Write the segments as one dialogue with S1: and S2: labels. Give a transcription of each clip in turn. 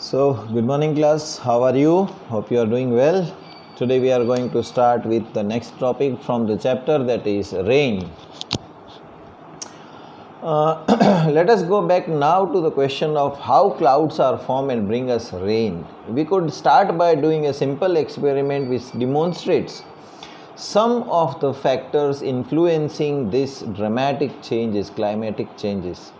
S1: So, good morning class. How are you? Hope you are doing well. Today we are going to start with the next topic from the chapter, that is rain. Let us go back now to the question of how clouds are formed and bring us rain. We could start by doing a simple experiment which demonstrates some of the factors influencing this dramatic changes, climatic changes.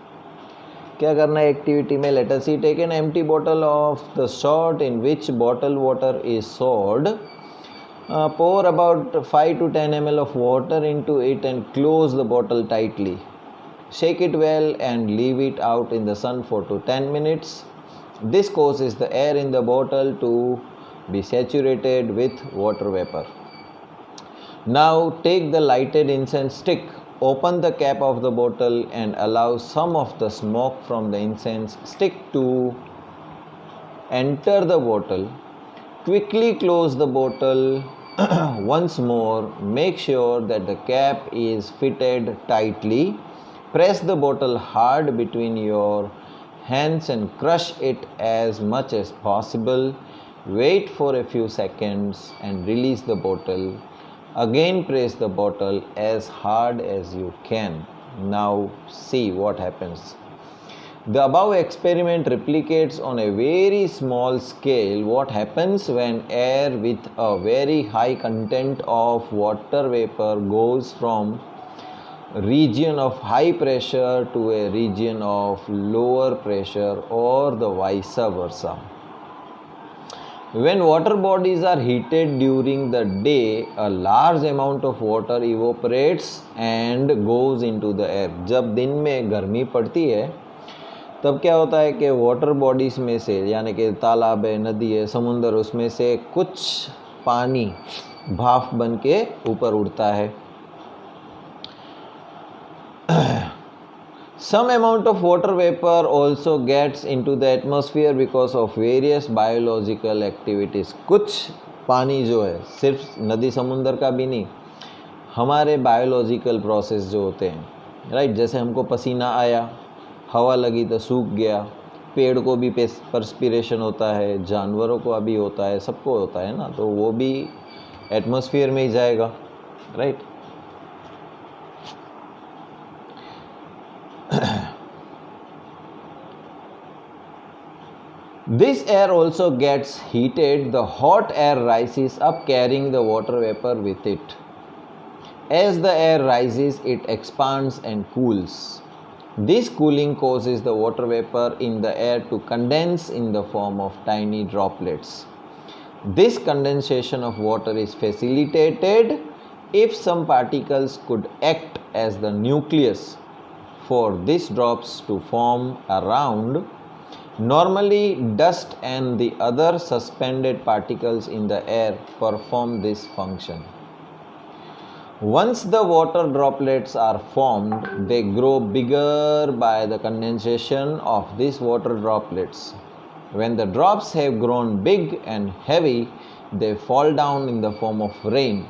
S1: क्या करना है activity में? Let us see take an empty bottle of the sort in which bottle water is stored, pour about 5 to 10 ml of water into it and close the bottle tightly. Shake it well and leave it out in the sun for 2 to 10 minutes. This causes the air in the bottle to be saturated with water vapor. Now take the lighted incense stick, open the cap of the bottle and allow some of the smoke from the incense stick to enter the bottle. Quickly close the bottle once more. Make sure that the cap is fitted tightly. Press the bottle hard between your hands and crush it as much as possible. Wait for a few seconds and release the bottle. Again press the bottle as hard as you can. Now see what happens. The above experiment replicates on a very small scale what happens when air with a very high content of water vapor goes from region of high pressure to a region of lower pressure, or the vice versa. When water bodies are heated during the day, a large amount of water evaporates and goes into the air. जब दिन में गर्मी पड़ती है तब क्या होता है कि वाटर बॉडीज़ में से, यानी कि तालाब है, नदी है, समुंदर, उसमें से कुछ पानी भाप बन के ऊपर उड़ता है. Some amount of water vapor also gets into the atmosphere because of various biological activities. कुछ पानी जो है सिर्फ नदी समुंदर का भी नहीं, हमारे बायोलॉजिकल प्रोसेस जो होते हैं, राइट. जैसे हमको पसीना आया, हवा लगी तो सूख गया, पेड़ को भी परस्पिरेशन होता है, जानवरों को अभी होता है, सबको होता है ना, तो वो भी एटमॉस्फेयर में ही जाएगा, right. This air also gets heated. The hot air rises up carrying the water vapor with it. As the air rises, it expands and cools. This cooling causes the water vapor in the air to condense in the form of tiny droplets. This condensation of water is facilitated if some particles could act as the nucleus for these drops to form around. Normally, dust and the other suspended particles in the air perform this function. Once the water droplets are formed, they grow bigger by the condensation of these water droplets. When the drops have grown big and heavy, they fall down in the form of rain.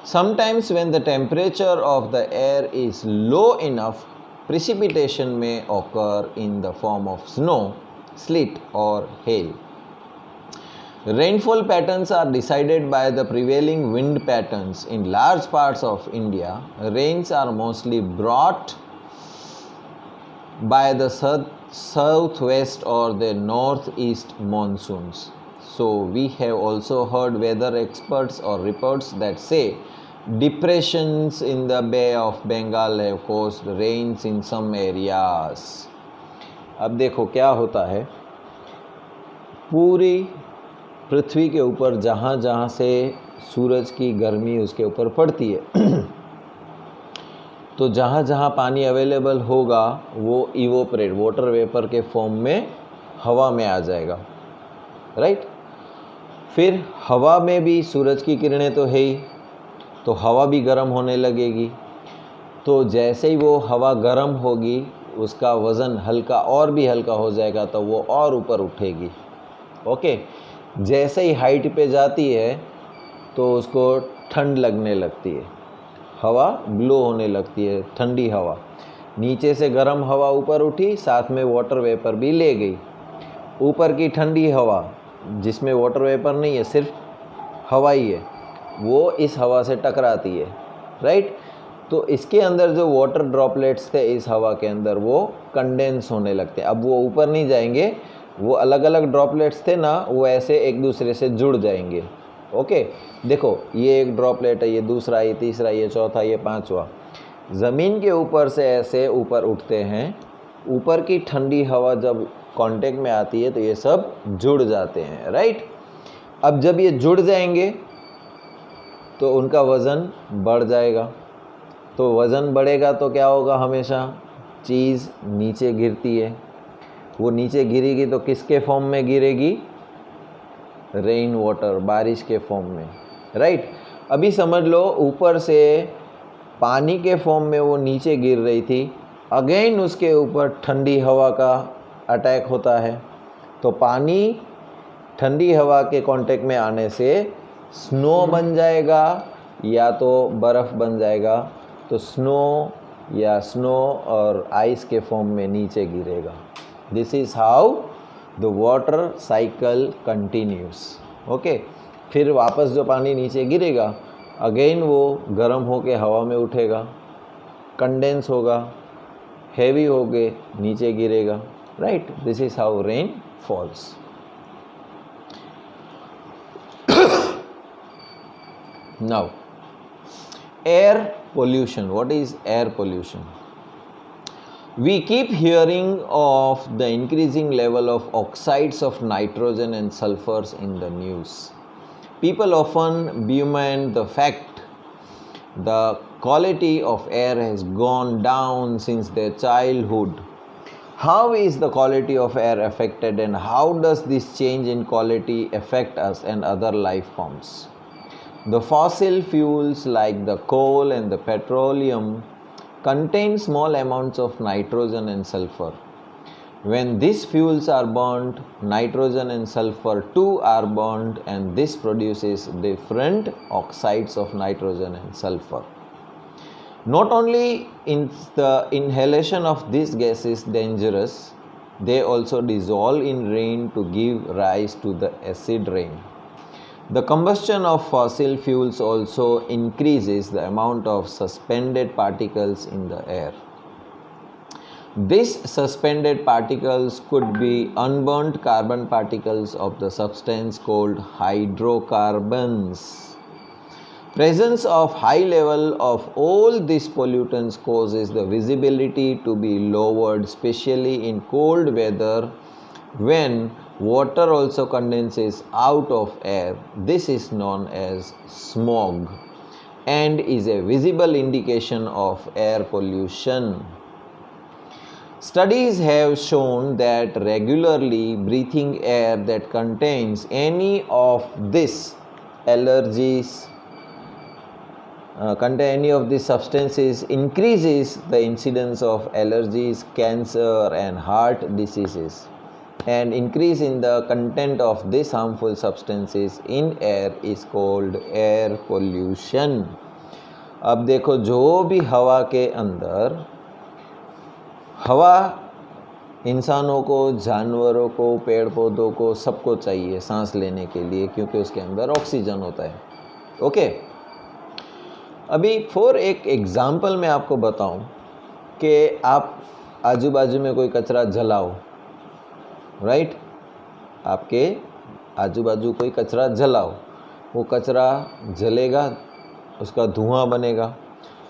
S1: Sometimes when the temperature of the air is low enough, precipitation may occur in the form of snow, sleet or hail. Rainfall patterns are decided by the prevailing wind patterns. In large parts of India, rains are mostly brought by the southwest or the northeast monsoons. So we have also heard weather experts or reports that say depressions in the Bay of Bengal have caused rains in some areas. अब देखो क्या होता है, पूरी पृथ्वी के ऊपर जहाँ जहाँ से सूरज की गर्मी उसके ऊपर पड़ती है तो जहाँ जहाँ पानी अवेलेबल होगा वो इवोपरेट, वाटर वेपर के फॉर्म में हवा में आ जाएगा, राइट. फिर हवा में भी सूरज की किरणें तो है ही, तो हवा भी गर्म होने लगेगी. तो जैसे ही वो हवा गर्म होगी उसका वज़न हल्का और भी हल्का हो जाएगा, तो वो और ऊपर उठेगी. ओके. जैसे ही हाइट पे जाती है तो उसको ठंड लगने लगती है, हवा ब्लो होने लगती है, ठंडी हवा. नीचे से गर्म हवा ऊपर उठी, साथ में वाटर वेपर भी ले गई. ऊपर की ठंडी हवा जिसमें वाटर वेपर नहीं है, सिर्फ हवा ही है, वो इस हवा से टकराती है, राइट। तो इसके अंदर जो वाटर ड्रॉपलेट्स थे इस हवा के अंदर वो कंडेंस होने लगते हैं। अब वो ऊपर नहीं जाएंगे, वो अलग अलग ड्रॉपलेट्स थे ना, वो ऐसे एक दूसरे से जुड़ जाएंगे। ओके, देखो ये एक ड्रॉपलेट है, ये दूसरा, ये तीसरा, ये चौथा, ये पांचवा। ज़मीन के ऊपर से ऐसे ऊपर उठते हैं। ऊपर की ठंडी हवा जब कांटेक्ट में आती है तो ये सब जुड़ जाते हैं, राइट। अब जब ये जुड़ जाएंगे तो उनका वज़न बढ़ जाएगा। तो वज़न बढ़ेगा तो क्या होगा, हमेशा चीज़ नीचे गिरती है। वो नीचे गिरेगी तो किसके फॉर्म में गिरेगी, रेन वाटर, बारिश के फॉर्म में, राइट। अभी समझ लो ऊपर से पानी के फॉर्म में वो नीचे गिर रही थी, अगेन उसके ऊपर ठंडी हवा का अटैक होता है, तो पानी ठंडी हवा के कांटेक्ट में आने से स्नो बन जाएगा या तो बर्फ़ बन जाएगा। तो स्नो और आइस के फॉर्म में नीचे गिरेगा। This is how the water cycle continuous. Okay, फिर वापस जो पानी नीचे गिरेगा अगेन वो गर्म होके हवा में उठेगा, कंडेंस होगा, हैवी होके नीचे गिरेगा, right. This is how rain false. Now air pollution. What is air pollution? We keep hearing of the increasing level of oxides of nitrogen and sulfurs in the news. People often bemoan the fact the quality of air has gone down since their childhood. How is the quality of air affected, and how does this change in quality affect us and other life forms? The fossil fuels like the coal and the petroleum contain small amounts of nitrogen and sulfur. When these fuels are burnt, nitrogen and sulfur too are burnt, and this produces different oxides of nitrogen and sulfur. Not only is the inhalation of these gases dangerous, they also dissolve in rain to give rise to the acid rain. The combustion of fossil fuels also increases the amount of suspended particles in the air. These suspended particles could be unburnt carbon particles of the substance called hydrocarbons. Presence of high level of all these pollutants causes the visibility to be lowered, especially in cold weather when water also condenses out of air. This is known as smog and is a visible indication of air pollution. Studies have shown that regularly breathing air that contains any of these substances increases the incidence of allergies, cancer and heart diseases. And increase in the content of these harmful substances in air is called air pollution. अब देखो, जो भी हवा के अंदर, हवा इंसानों को, जानवरों को, पेड़ पौधों को, सबको चाहिए सांस लेने के लिए, क्योंकि उसके अंदर ऑक्सीजन होता है। ओके, अभी फॉर एक एग्जाम्पल मैं आपको बताऊं कि आप आजू बाजू में कोई कचरा जलाओ, राइट। आपके आजू बाजू कोई कचरा जलाओ, वो कचरा जलेगा, उसका धुआं बनेगा,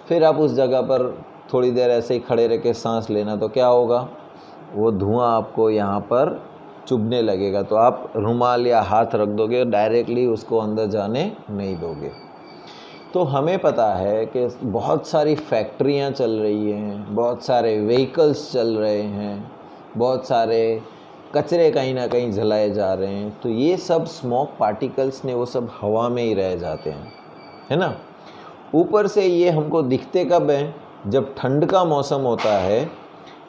S1: फिर आप उस जगह पर थोड़ी देर ऐसे ही खड़े रह के सांस लेना, तो क्या होगा, वो धुआं आपको यहाँ पर चुभने लगेगा, तो आप रुमाल या हाथ रख दोगे, डायरेक्टली उसको अंदर जाने नहीं दोगे। तो हमें पता है कि बहुत सारी फैक्ट्रियाँ चल रही हैं, बहुत सारे व्हीकल्स चल रहे हैं, बहुत सारे कचरे कहीं ना कहीं जलाए जा रहे हैं, तो ये सब स्मोक पार्टिकल्स ने वो सब हवा में ही रह जाते हैं, है ना। ऊपर से ये हमको दिखते कब हैं, जब ठंड का मौसम होता है,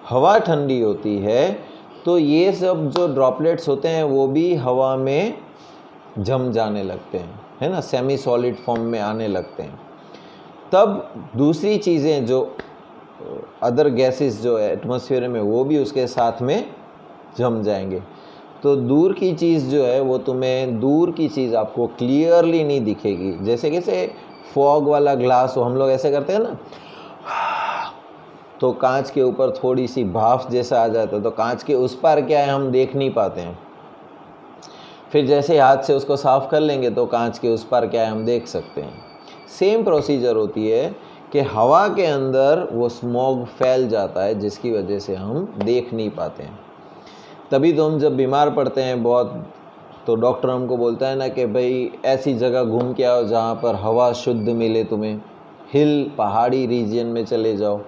S1: हवा ठंडी होती है, तो ये सब जो ड्रॉपलेट्स होते हैं वो भी हवा में जम जाने लगते हैं, है ना, सेमी सॉलिड फॉर्म में आने लगते हैं। तब दूसरी चीज़ें जो अदर गैसेस जो एटमॉस्फेयर में, वो भी उसके साथ में जम जाएंगे। तो दूर की चीज़ जो है वो तुम्हें, दूर की चीज़ आपको क्लियरली नहीं दिखेगी। जैसे कैसे फॉग वाला ग्लास हो, हम लोग ऐसे करते हैं ना, तो कांच के ऊपर थोड़ी सी भाप जैसा आ जाता है, तो कांच के उस पार क्या है हम देख नहीं पाते हैं। फिर जैसे हाथ से उसको साफ़ कर लेंगे तो कांच के उस पार क्या है हम देख सकते हैं। सेम प्रोसीजर होती है कि हवा के अंदर वो स्मॉग फैल जाता है, जिसकी वजह से हम देख नहीं पाते हैं। तभी तो हम जब बीमार पड़ते हैं बहुत, तो डॉक्टर हमको बोलता है ना कि भाई ऐसी जगह घूम के आओ जहाँ पर हवा शुद्ध मिले तुम्हें, हिल पहाड़ी रीजन में चले जाओ,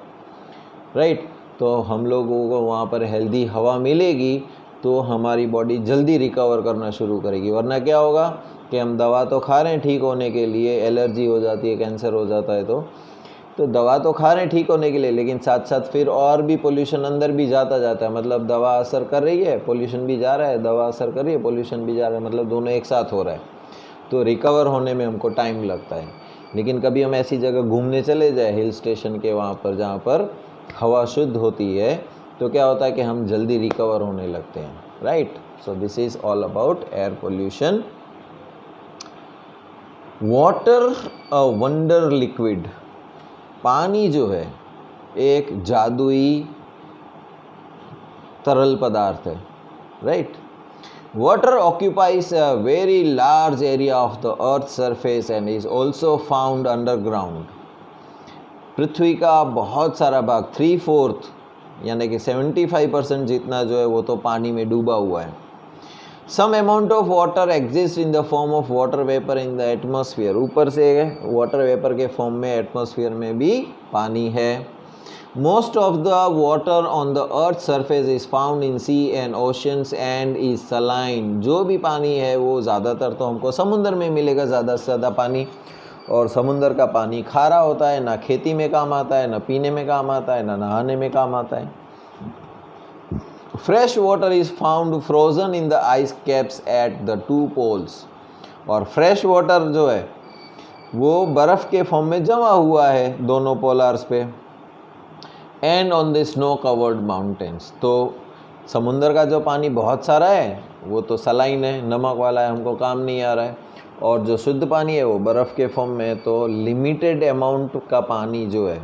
S1: राइट। तो हम लोगों को वहाँ पर हेल्दी हवा मिलेगी तो हमारी बॉडी जल्दी रिकवर करना शुरू करेगी। वरना क्या होगा कि हम दवा तो खा रहे हैं ठीक होने के लिए, एलर्जी हो जाती है, कैंसर हो जाता है, तो दवा तो खा रहे हैं ठीक होने के लिए, लेकिन साथ साथ फिर और भी पोल्यूशन अंदर भी जाता है। मतलब दवा असर कर रही है, पोल्यूशन भी जा रहा है, दवा असर कर रही है, पोल्यूशन भी जा रहा है, मतलब दोनों एक साथ हो रहा है। तो रिकवर होने में हमको टाइम लगता है। लेकिन कभी हम ऐसी जगह घूमने चले जाए हिल स्टेशन के वहाँ पर जहाँ पर हवा शुद्ध होती है, तो क्या होता है कि हम जल्दी रिकवर होने लगते हैं, right. So this is all about air pollution. Water a wonder liquid, पानी जो है एक जादुई तरल पदार्थ है, right. Water occupies a very large area of the earth surface and is also found underground. पृथ्वी का बहुत सारा भाग, 3/4 यानी कि 75% जितना जो है वो तो पानी में डूबा हुआ है। Some amount of water exist in the form of water vapour in the atmosphere, ऊपर से वाटर वेपर के फॉर्म में एटमॉस्फेयर में भी पानी है। Most of the water on the earth surface is found in sea and oceans and is saline. जो भी पानी है वो ज़्यादातर तो हमको समुद्र में मिलेगा, ज़्यादा से ज़्यादा पानी। और समुद्र का पानी खारा होता है, ना खेती में काम आता है, ना पीने में काम आता है, ना नहाने में काम आता है। Fresh water is found frozen in the ice caps at the 2 poles. और फ्रेश वाटर जो है वो बर्फ़ के फॉर्म में जमा हुआ है दोनों पोलार्स पे। And on the snow covered mountains, तो समुंदर का जो पानी बहुत सारा है वो तो सलाइन है, नमक वाला है, हमको काम नहीं आ रहा है। और जो शुद्ध पानी है वो बर्फ़ के फॉर्म में है। तो लिमिटेड अमाउंट का पानी जो है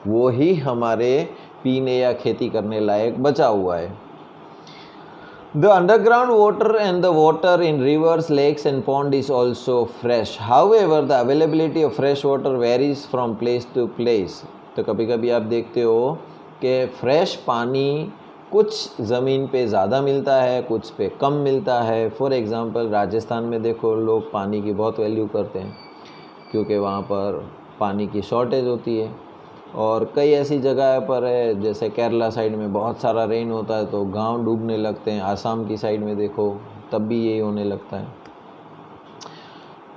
S1: वो ही हमारे पीने या खेती करने लायक बचा हुआ है। The underground water and the water in rivers, lakes and pond is also fresh. However the availability of fresh water varies from place to place. तो कभी कभी आप देखते हो कि फ्रेश पानी कुछ ज़मीन पे ज़्यादा मिलता है, कुछ पे कम मिलता है। फॉर एग्ज़ाम्पल राजस्थान में देखो, लोग पानी की बहुत वैल्यू करते हैं क्योंकि वहाँ पर पानी की शॉर्टेज होती है। और कई ऐसी जगह पर है, जैसे केरला साइड में बहुत सारा रेन होता है तो गांव डूबने लगते हैं। आसाम की साइड में देखो तब भी यही होने लगता है।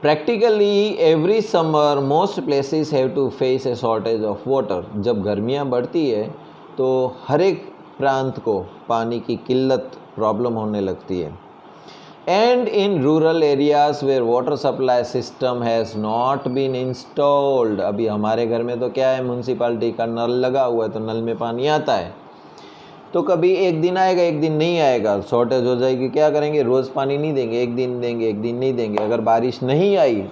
S1: Practically every summer most places have to face a shortage of water. जब गर्मियाँ बढ़ती है तो हर एक प्रांत को पानी की किल्लत प्रॉब्लम होने लगती है। And in rural areas where water supply system has not been installed. अभी हमारे घर में तो क्या है, म्यूनसिपाल्टी का नल लगा हुआ है तो नल में पानी आता है। तो कभी एक दिन आएगा, एक दिन नहीं आएगा, शॉर्टेज हो जाएगी, क्या करेंगे, रोज़ पानी नहीं देंगे, एक दिन देंगे, एक दिन नहीं देंगे। अगर बारिश नहीं आई,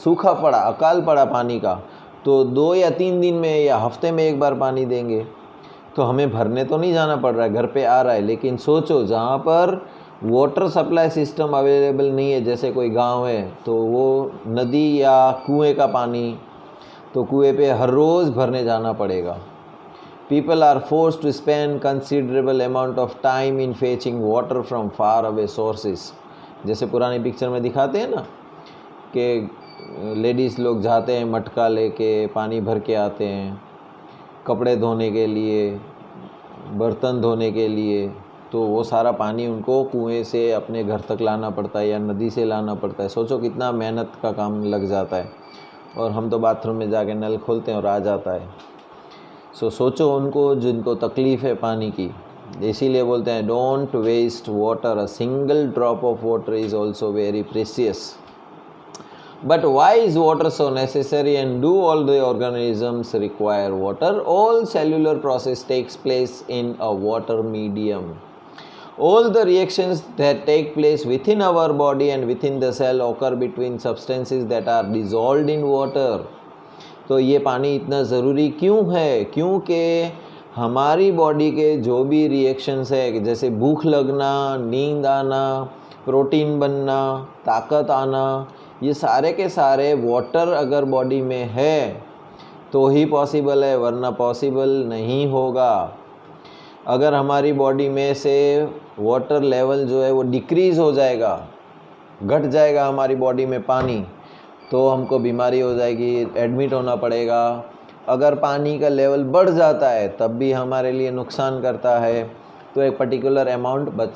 S1: सूखा पड़ा, अकाल पड़ा पानी का, तो 2 या 3 दिन में या हफ्ते में एक बार पानी देंगे। तो हमें भरने तो नहीं जाना पड़ रहा है, घर पे आ रहा है। लेकिन सोचो जहाँ पर वाटर सप्लाई सिस्टम अवेलेबल नहीं है, जैसे कोई गांव है, तो वो नदी या कुएं का पानी, तो कुएं पे हर रोज़ भरने जाना पड़ेगा। People are forced to spend considerable amount of time in fetching water from far away sources. जैसे पुरानी पिक्चर में दिखाते हैं ना कि लेडीज़ लोग जाते हैं मटका लेके, पानी भर के आते हैं कपड़े धोने के लिए, बर्तन धोने के लिए। तो वो सारा पानी उनको कुएं से अपने घर तक लाना पड़ता है या नदी से लाना पड़ता है। सोचो कितना मेहनत का काम लग जाता है। और हम तो बाथरूम में जाके नल खोलते हैं और आ जाता है। सोचो उनको जिनको तकलीफ़ है पानी की। इसीलिए बोलते हैं don't waste water, a single drop of water is also very precious. But why is water so necessary, and do all the organisms require water? All cellular process takes place in a water medium. All the reactions that take place within our body and within the cell occur between substances that are dissolved in water. तो ये पानी इतना ज़रूरी क्यों है? क्योंकि हमारी body के जो भी रिएक्शंस है, जैसे भूख लगना, नींद आना, प्रोटीन बनना, ताकत आना, ये सारे के सारे वाटर अगर बॉडी में है तो ही पॉसिबल है, वरना पॉसिबल नहीं होगा। अगर हमारी बॉडी में से वाटर लेवल जो है वो डिक्रीज़ हो जाएगा, घट जाएगा हमारी बॉडी में पानी, तो हमको बीमारी हो जाएगी, एडमिट होना पड़ेगा। अगर पानी का लेवल बढ़ जाता है तब भी हमारे लिए नुकसान करता है। तो एक पर्टिकुलर अमाउंट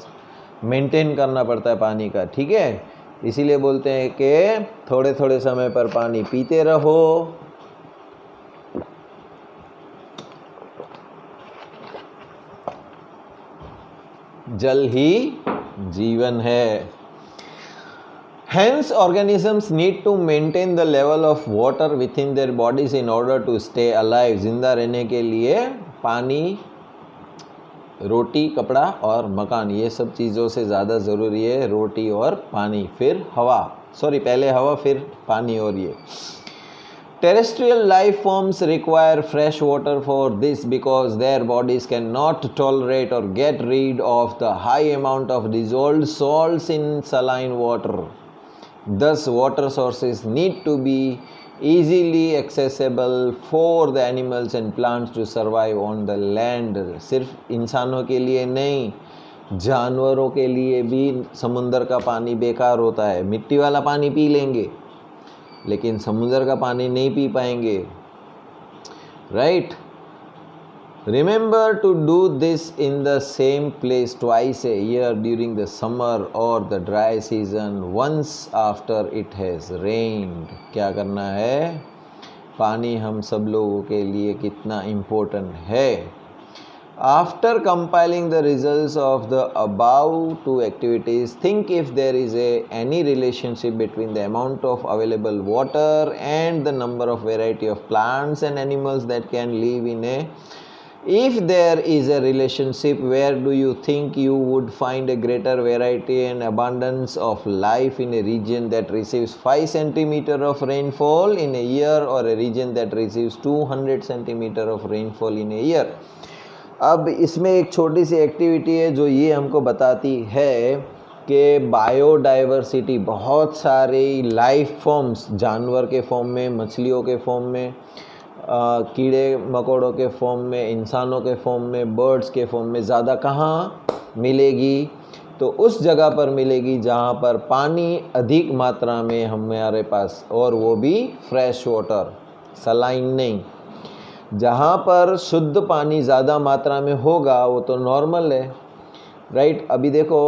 S1: मेंटेन करना पड़ता है पानी का, ठीक है। इसीलिए बोलते हैं कि थोड़े थोड़े समय पर पानी पीते रहो। जल ही जीवन है। Hence, organisms need to maintain the level of water within their bodies in order to stay alive. जिंदा रहने के लिए पानी, रोटी, कपड़ा और मकान, ये सब चीज़ों से ज़्यादा ज़रूरी है रोटी और पानी, फिर हवा, पहले हवा फिर पानी। और ये terrestrial life forms require fresh water for this because their bodies cannot tolerate or get rid of the high amount of dissolved salts in saline water. Thus, water sources need to be easily accessible for the animals and plants to survive on the land. सिर्फ इंसानों के लिए नहीं, जानवरों के लिए भी समुंदर का पानी बेकार होता है। मिट्टी वाला पानी पी लेंगे लेकिन समुद्र का पानी नहीं पी पाएंगे, right. Remember to do this in the same place twice a year during the summer और the dry season, once after it has rained. क्या करना है? पानी हम सब लोगों के लिए कितना इम्पोर्टेंट है। After compiling the results of the above two activities, think if there is any relationship between the amount of available water and the number of variety of plants and animals that can live in a. If there is a relationship, where do you think you would find a greater variety and abundance of life in a region that receives 5 centimeter of rainfall in a year or a region that receives 200 centimeter of rainfall in a year? अब इसमें एक छोटी सी activity है जो ये हमको बताती है कि बायोडाइवर्सिटी, बहुत सारे लाइफ फॉर्म्स, जानवर के फॉर्म में, मछलियों के फॉर्म में, कीड़े मकोड़ों के फॉर्म में, इंसानों के फॉर्म में, बर्ड्स के फॉर्म में ज़्यादा कहाँ मिलेगी? तो उस जगह पर मिलेगी जहाँ पर पानी अधिक मात्रा में हमारे पास, और वो भी फ्रेश वाटर, सलाइन नहीं। जहाँ पर शुद्ध पानी ज़्यादा मात्रा में होगा वो तो नॉर्मल है, राइट। अभी देखो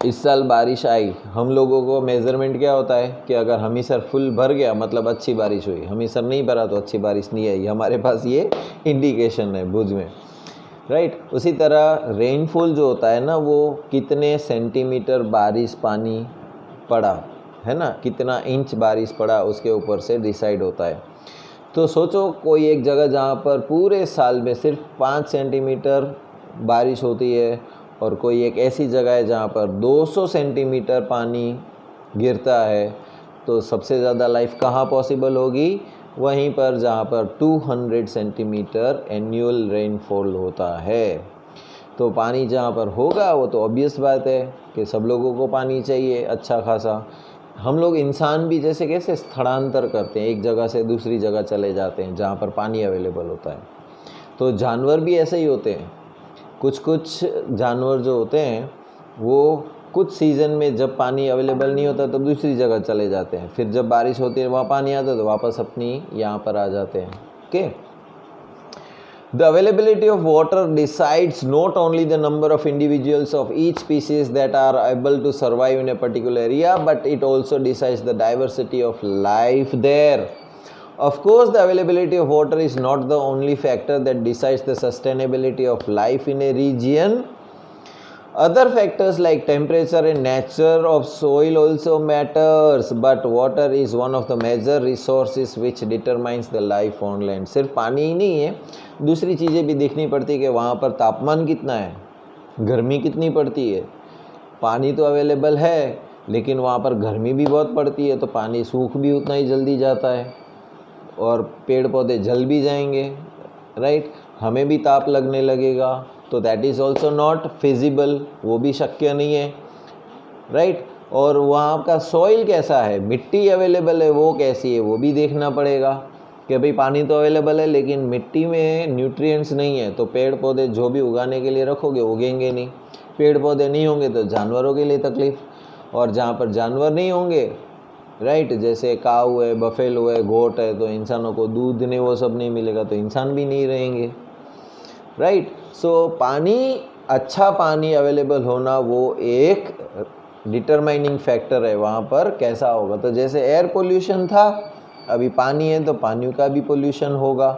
S1: इस साल बारिश आई, हम लोगों को मेज़रमेंट क्या होता है कि अगर हमीसर फुल भर गया मतलब अच्छी बारिश हुई, हमीसर नहीं भरा तो अच्छी बारिश नहीं आई। हमारे पास ये इंडिकेशन है भुज में, राइट। उसी तरह रेनफॉल जो होता है ना, वो कितने सेंटीमीटर बारिश पानी पड़ा है ना, कितना इंच बारिश पड़ा, उसके ऊपर से डिसाइड होता है। तो सोचो कोई एक जगह जहाँ पर पूरे साल में सिर्फ 5 सेंटीमीटर बारिश होती है, और कोई एक ऐसी जगह है जहाँ पर 200 सेंटीमीटर पानी गिरता है, तो सबसे ज़्यादा लाइफ कहाँ पॉसिबल होगी? वहीं पर जहाँ पर 200 सेंटीमीटर एनुअल रेनफॉल होता है। तो पानी जहाँ पर होगा वो तो ऑब्वियस बात है कि सब लोगों को पानी चाहिए अच्छा खासा। हम लोग इंसान भी जैसे कैसे स्थलांतर करते हैं, एक जगह से दूसरी जगह चले जाते हैं जहाँ पर पानी अवेलेबल होता है, तो जानवर भी ऐसे ही होते हैं। कुछ जानवर जो होते हैं वो कुछ सीज़न में जब पानी अवेलेबल नहीं होता तो दूसरी जगह चले जाते हैं, फिर जब बारिश होती है वहाँ पानी आता है तो वापस अपनी यहाँ पर आ जाते हैं। Okay, The availability of water decides not only the number of individuals of each species that are able to survive in a particular area, but it also decides the diversity of life there. Of course, the availability of water is not the only factor that decides the sustainability of life in a region. Other factors like temperature and nature of soil also matters, but water is one of the major resources which determines the life on land. सिर्फ पानी ही नहीं है, दूसरी चीज़ें भी देखनी पड़ती है कि वहाँ पर तापमान कितना है, गर्मी कितनी पड़ती है, पानी तो अवेलेबल है लेकिन वहाँ पर गर्मी भी बहुत पड़ती है, तो पानी सूख भी उतना ही जल्दी जाता है और पेड़ पौधे जल भी जाएंगे, राइट। हमें भी ताप लगने लगेगा, तो that is also not feasible, वो भी शक्य नहीं है, राइट। और वहाँ का सॉइल कैसा है, मिट्टी अवेलेबल है वो कैसी है, वो भी देखना पड़ेगा कि भाई पानी तो अवेलेबल है लेकिन मिट्टी में न्यूट्रिएंट्स नहीं है, तो पेड़ पौधे जो भी उगाने के लिए रखोगे उगेंगे नहीं। पेड़ पौधे नहीं होंगे तो जानवरों के लिए तकलीफ, और जहाँ पर जानवर नहीं होंगे, राइट, जैसे काऊ है, बफेलो है, गोट है, तो इंसानों को दूध नहीं, वो सब नहीं मिलेगा, तो इंसान भी नहीं रहेंगे, राइट। सो पानी, अच्छा पानी अवेलेबल होना वो एक डिटरमाइनिंग फैक्टर है वहाँ पर कैसा होगा। तो जैसे एयर पोल्यूशन था, अभी पानी है तो पानी का भी पोल्यूशन होगा,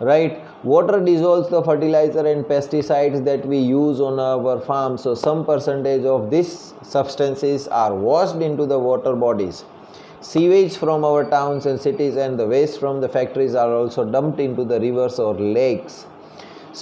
S1: right. Water dissolves the fertilizer and pesticides that we use on our farm, so some percentage of these substances are washed into the water bodies. Sewage from our towns and cities and the waste from the factories are also dumped into the rivers or lakes.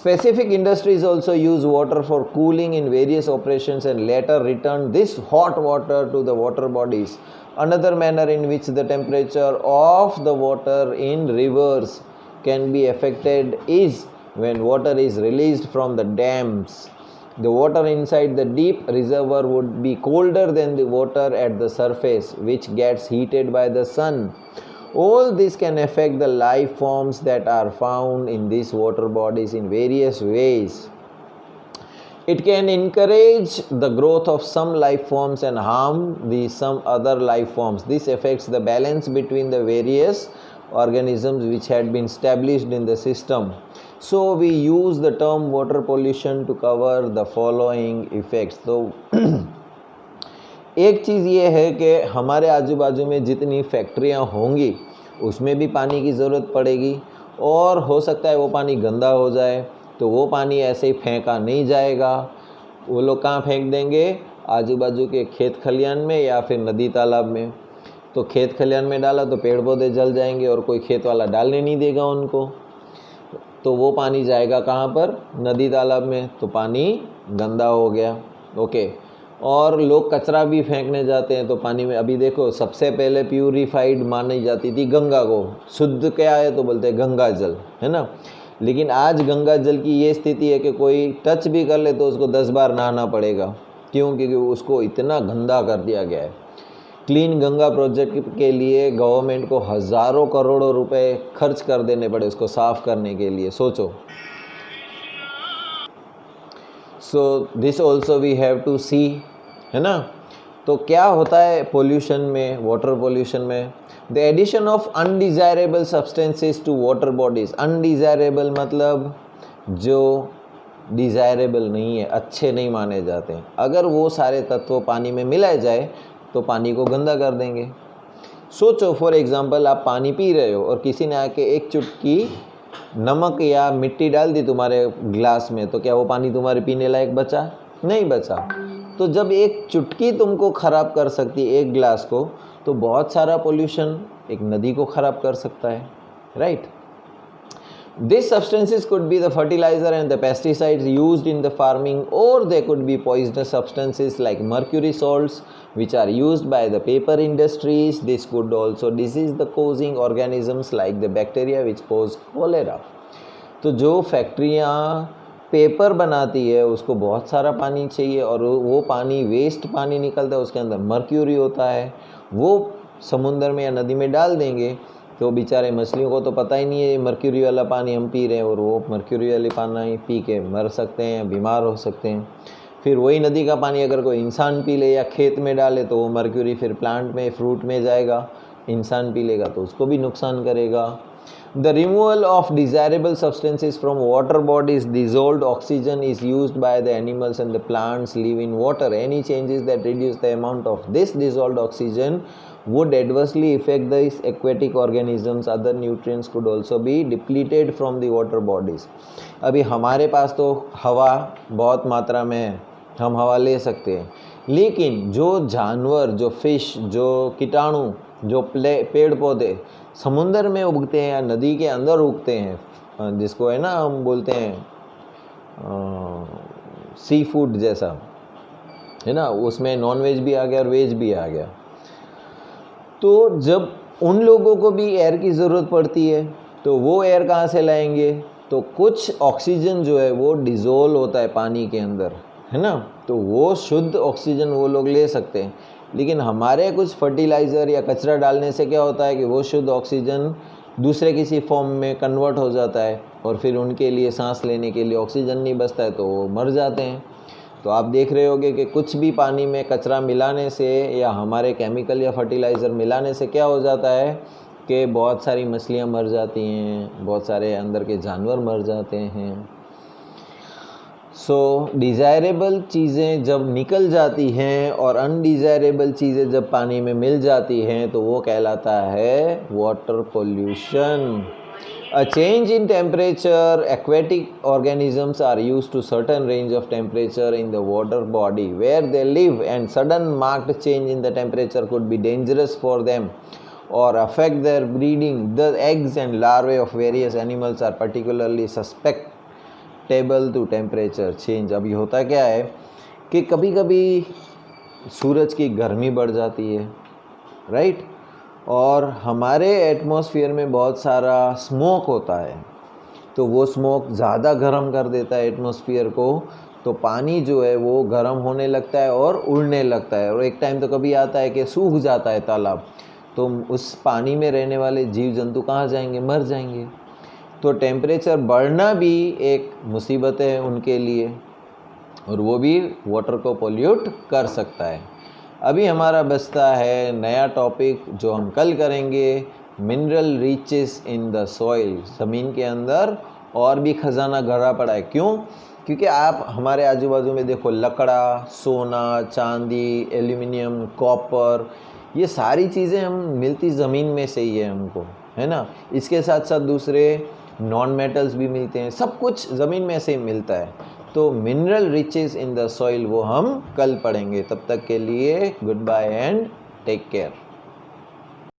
S1: Specific industries also use water for cooling in various operations and later return this hot water to the water bodies. Another manner in which the temperature of the water in rivers can be affected is when water is released from the dams. The water inside the deep reservoir would be colder than the water at the surface, which gets heated by the sun. All this can affect the life forms that are found in these water bodies in various ways. It can encourage the growth of some life forms and harm some other life forms. This affects the balance between the various organisms which had been established in the system. So we use the term water pollution to cover the following effects. तो एक चीज़ ये है कि हमारे आजू बाजू में जितनी फैक्ट्रियाँ होंगी उसमें भी पानी की ज़रूरत पड़ेगी, और हो सकता है वो पानी गंदा हो जाए, तो वो पानी ऐसे ही फेंका नहीं जाएगा, वो लोग कहाँ फेंक देंगे, आजू बाजू के खेत खलियान में या फिर नदी तालाब में। तो खेत खलियान में डाला तो पेड़ पौधे जल जाएंगे और कोई खेत वाला डालने नहीं देगा उनको, तो वो पानी जाएगा कहाँ पर, नदी तालाब में, तो पानी गंदा हो गया, ओके। और लोग कचरा भी फेंकने जाते हैं तो पानी में, अभी देखो सबसे पहले प्यूरिफाइड मानी जाती थी गंगा को, शुद्ध क्या है तो बोलते हैं गंगा जल, है ना। लेकिन आज गंगा जल की ये स्थिति है कि कोई टच भी कर ले तो उसको 10 बार नहाना पड़ेगा, क्यों, क्योंकि उसको इतना गंदा कर दिया गया है। क्लीन गंगा प्रोजेक्ट के लिए गवर्नमेंट को हज़ारों करोड़ों रुपए खर्च कर देने पड़े उसको साफ़ करने के लिए, सोचो। So this also we have to see, है ना। तो क्या होता है पोल्यूशन में, वाटर पोल्यूशन में, the addition of undesirable substances to water bodies. Undesirable मतलब जो डिज़ायरेबल नहीं है, अच्छे नहीं माने जाते हैं, अगर वो सारे तत्व पानी में मिलाए जाए तो पानी को गंदा कर देंगे। सोचो फॉर एग्ज़ाम्पल आप पानी पी रहे हो और किसी ने आके एक चुटकी नमक या मिट्टी डाल दी तुम्हारे ग्लास में, तो क्या वो पानी तुम्हारे पीने लायक बचा? नहीं बचा। तो जब एक चुटकी तुमको ख़राब कर सकती है, एक ग्लास को, तो बहुत सारा पोल्यूशन एक नदी को ख़राब कर सकता है, right. These substances could be the fertilizer and the pesticides used in the farming, or they could be poisonous substances like mercury salts which are used by the paper industries. This could also disease the causing organisms like the bacteria which cause cholera. तो जो फैक्ट्रियाँ paper बनाती है उसको बहुत सारा पानी चाहिए, और वो पानी वेस्ट पानी निकलता है, उसके अंदर मर्क्यूरी होता है, वो समुंदर में या नदी में डाल देंगे तो बेचारे मछलियों को तो पता ही नहीं है मर्क्यूरी वाला पानी हम पी रहे हैं, और वो मर्क्यूरी वाली पानी पी के मर सकते हैं, बीमार हो सकते हैं। फिर वही नदी का पानी अगर कोई इंसान पी ले या खेत में डाले तो वो मर्क्यूरी फिर प्लांट में, फ्रूट में जाएगा, इंसान पी लेगा तो उसको भी नुकसान करेगा। The removal of desirable substances from water bodies, dissolved oxygen is used by the animals and the plants live in water. Any changes that reduce the amount of this dissolved oxygen would adversely affect these aquatic organisms. Other nutrients could also be depleted from the water bodies. अभी हमारे पास तो हवा बहुत मात्रा में है, हम हवा ले सकते हैं, लेकिन जो जानवर, जो फिश, जो कीटाणु, जो पेड़ पौधे समुंदर में उगते हैं या नदी के अंदर उगते हैं, जिसको है ना हम बोलते हैं सी फूड जैसा, है ना, उसमें नॉन वेज भी आ गया और वेज भी आ गया। तो जब उन लोगों को भी एयर की ज़रूरत पड़ती है तो वो एयर कहाँ से लाएंगे? तो कुछ ऑक्सीजन जो है वो डिज़ोल्व होता है पानी के अंदर, है ना, तो वो शुद्ध ऑक्सीजन वो लोग ले सकते हैं। लेकिन हमारे कुछ फर्टिलाइज़र या कचरा डालने से क्या होता है कि वो शुद्ध ऑक्सीजन दूसरे किसी फॉर्म में कन्वर्ट हो जाता है और फिर उनके लिए सांस लेने के लिए ऑक्सीजन नहीं बचता है तो वो मर जाते हैं। तो आप देख रहे होंगे कि कुछ भी पानी में कचरा मिलाने से या हमारे केमिकल या फर्टिलाइज़र मिलाने से क्या हो जाता है कि बहुत सारी मछलियाँ मर जाती हैं, बहुत सारे अंदर के जानवर मर जाते हैं। सो डिज़ायरेबल चीज़ें जब निकल जाती हैं और अनडिज़ायरेबल चीज़ें जब पानी में मिल जाती हैं तो वो कहलाता है water pollution. A change in temperature, aquatic organisms are used to certain range of temperature in the water body where they live, and sudden marked change in the temperature could be dangerous for them or affect their breeding. The eggs and larvae of various animals are particularly susceptible to temperature change. अभी होता क्या है कि कभी कभी सूरज की गर्मी बढ़ जाती है, राइट, और हमारे एटमॉस्फेयर में बहुत सारा स्मोक होता है, तो वो स्मोक ज़्यादा गर्म कर देता है एटमॉस्फेयर को, तो पानी जो है वो गर्म होने लगता है और उड़ने लगता है, और एक टाइम तो कभी आता है कि सूख जाता है तालाब, तो उस पानी में रहने वाले जीव जंतु कहाँ जाएंगे? मर जाएंगे। तो टेम्परेचर बढ़ना भी एक मुसीबत है उनके लिए, और वो भी वाटर को पोल्यूट कर सकता है। अभी हमारा बचता है नया टॉपिक जो हम कल करेंगे, mineral riches in the soil. ज़मीन के अंदर और भी खजाना भरा पड़ा है। क्यों? क्योंकि आप हमारे आजू बाजू में देखो, लकड़ा, सोना, चांदी, एल्यूमिनियम, कॉपर, ये सारी चीज़ें हम मिलती ज़मीन में से ही है हमको, है ना। इसके साथ साथ दूसरे नॉन मेटल्स भी मिलते हैं, सब कुछ ज़मीन में से ही मिलता है। तो mineral riches in the soil वो हम कल पढ़ेंगे। तब तक के लिए good bye and take care.